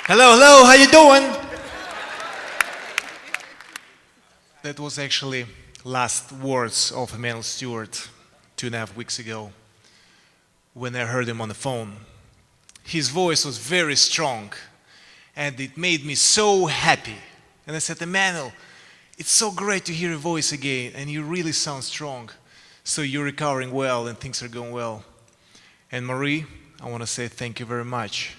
Hello, hello, how you doing? That was actually last words of Emanuel Steward 2.5 weeks ago when I heard him on the phone. His voice was very strong and it made me so happy. And I said, Emanuel, it's so great to hear your voice again and you really sound strong. So you're recovering well and things are going well. And Marie, I want to say thank you very much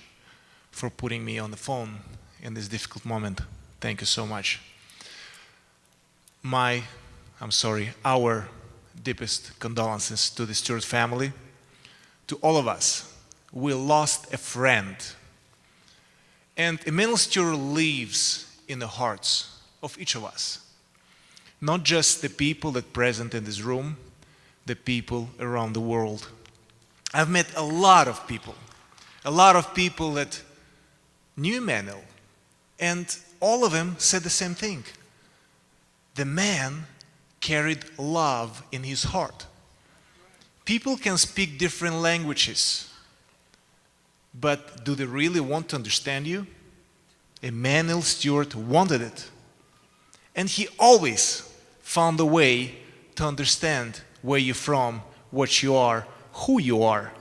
for putting me on the phone in this difficult moment. Thank you so much. Our deepest condolences to the Stewart family, to all of us. We lost a friend. And Emanuel Stewart lives in the hearts of each of us. Not just the people that are present in this room, the people around the world. I've met a lot of people that knew Emanuel, and all of them said the same thing. The man carried love in his heart. People can speak different languages, but do they really want to understand you? Emanuel Stewart wanted it. And he always found a way to understand where you're from, what you are, who you are,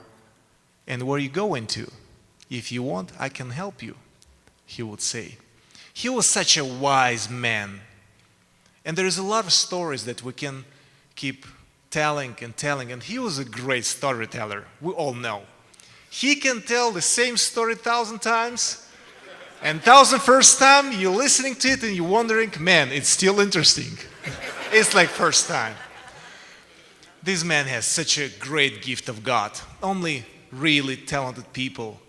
and where you're going to. If you want, I can help you, he would say. He was such a wise man. And there is a lot of stories that we can keep telling, and he was a great storyteller, we all know. He can tell the same story 1,000 times, and 1,001st time you're listening to it and you're wondering, man, it's still interesting. It's like first time. This man has such a great gift of God. Only really talented people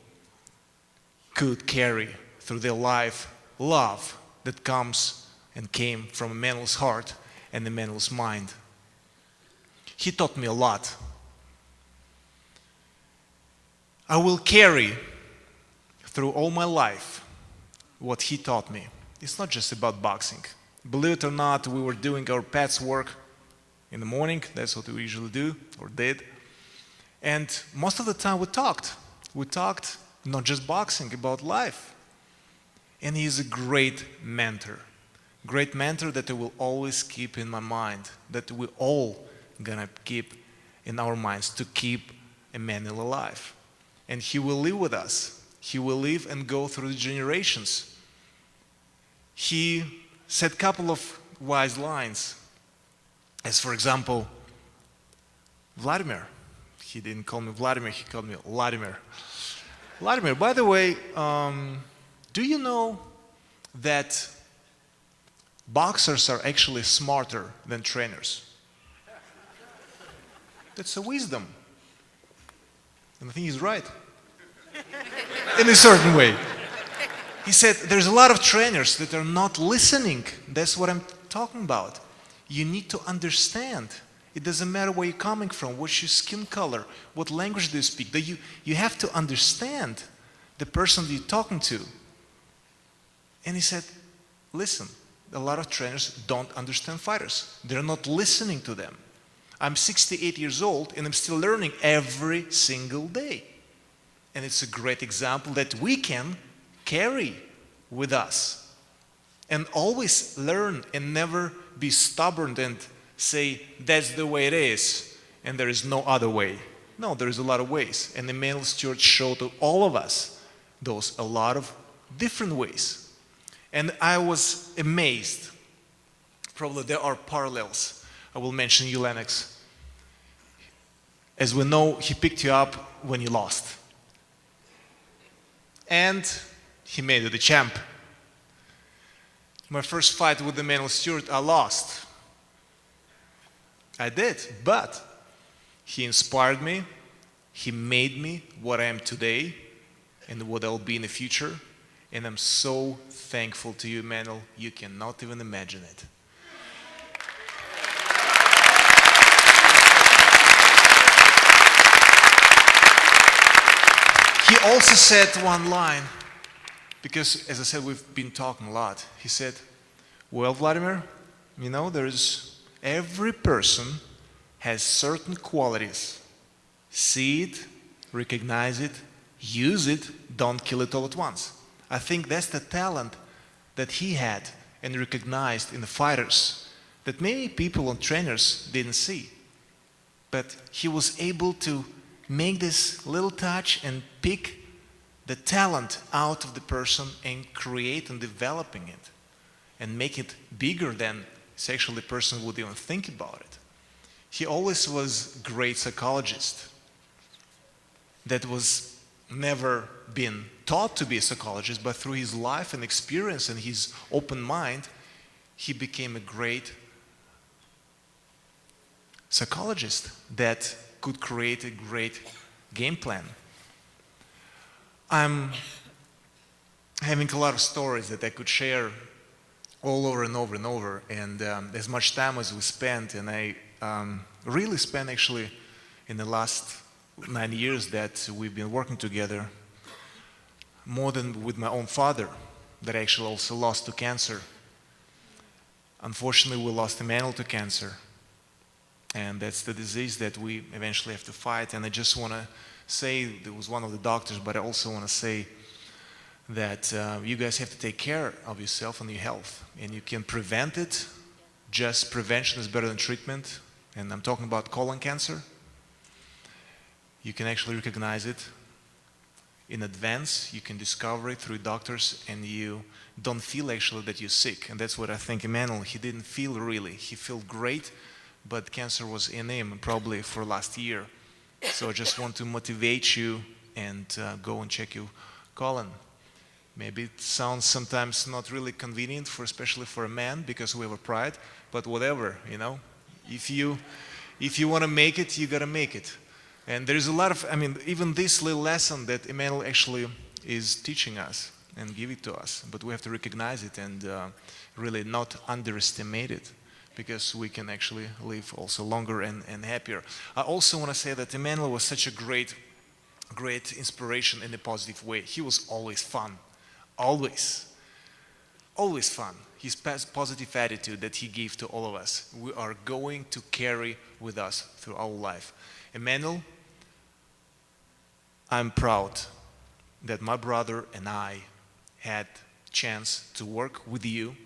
could carry through their life love that comes and came from Emanuel's heart and Emanuel's mind. He taught me a lot. I will carry through all my life what he taught me. It's not just about boxing. Believe it or not, we were doing our pets work in the morning. That's what we usually do, or did. And most of the time we talked. We talked not just boxing, about life. And he is a great mentor. Great mentor that I will always keep in my mind, that we all gonna keep in our minds to keep Emanuel alive. And he will live with us. He will live and go through the generations. He said a couple of wise lines. As for example, Vladimir. He didn't call me Vladimir, he called me Wladimir. Vladimir, by the way, do you know that boxers are actually smarter than trainers? That's a wisdom. And I think he's right. In a certain way. He said, there's a lot of trainers that are not listening. That's what I'm talking about. You need to understand. It doesn't matter where you're coming from, what's your skin color, what language do you speak. You have to understand the person that you're talking to. And he said, listen, a lot of trainers don't understand fighters. They're not listening to them. I'm 68 years old and I'm still learning every single day. And it's a great example that we can carry with us. And always learn and never be stubborn and say, that's the way it is and there is no other way. No, there is a lot of ways. And Emanuel Stewart showed to all of us a lot of different ways. And I was amazed. Probably there are parallels. I will mention you, Lennox. As we know, he picked you up when you lost. And he made you the champ. My first fight with Emanuel Stewart, I lost. I did, but he inspired me. He made me what I am today and what I'll be in the future. And I'm so thankful to you, Emanuel. You cannot even imagine it. He also said one line, because as I said, we've been talking a lot. He said, well, Vladimir, you know, every person has certain qualities. See it, recognize it, use it, don't kill it all at once. I think that's the talent that he had and recognized in the fighters that many people and trainers didn't see. But he was able to make this little touch and pick the talent out of the person and create and developing it and make it bigger than actually the person would even think about it. He always was a great psychologist that was never been taught to be a psychologist, but through his life and experience and his open mind, he became a great psychologist that could create a great game plan. I'm having a lot of stories that I could share all over and over and over, and as much time as we spent, and I really spent actually in the last 9 years that we've been working together, more than with my own father, that I actually also lost to cancer. Unfortunately, we lost Emanuel to cancer, and that's the disease that we eventually have to fight. And I just want to say, there was one of the doctors, but I also want to say that you guys have to take care of yourself and your health, and you can prevent it. Just prevention is better than treatment, and I'm talking about colon cancer. You can actually recognize it in advance. You can discover it through doctors, and you don't feel actually that you're sick. And that's what I think Emanuel, he didn't feel really. He felt great, but cancer was in him probably for last year. So I just want to motivate you and go and check your colon. Maybe it sounds sometimes not really convenient, especially for a man, because we have a pride, but whatever, you know. If you want to make it, you got to make it. And there's a lot of, even this little lesson that Emanuel actually is teaching us and give it to us, but we have to recognize it and really not underestimate it, because we can actually live also longer and happier. I also want to say that Emanuel was such a great inspiration in a positive way. He was always fun, always fun. His positive attitude that he gave to all of us, we are going to carry with us through our life. Emanuel, I'm proud that my brother and I had chance to work with you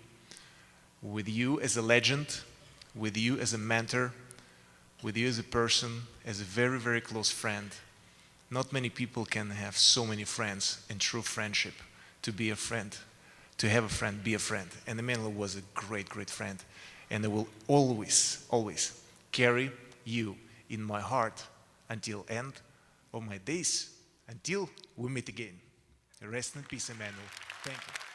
as a legend, with you as a mentor, with you as a person, as a very, very close friend. Not many people can have so many friends in true friendship, to be a friend, to have a friend, be a friend. And Emanuel was a great, great friend. And I will always, always carry you in my heart until end of my days, until we meet again. Rest in peace, Emanuel. Thank you.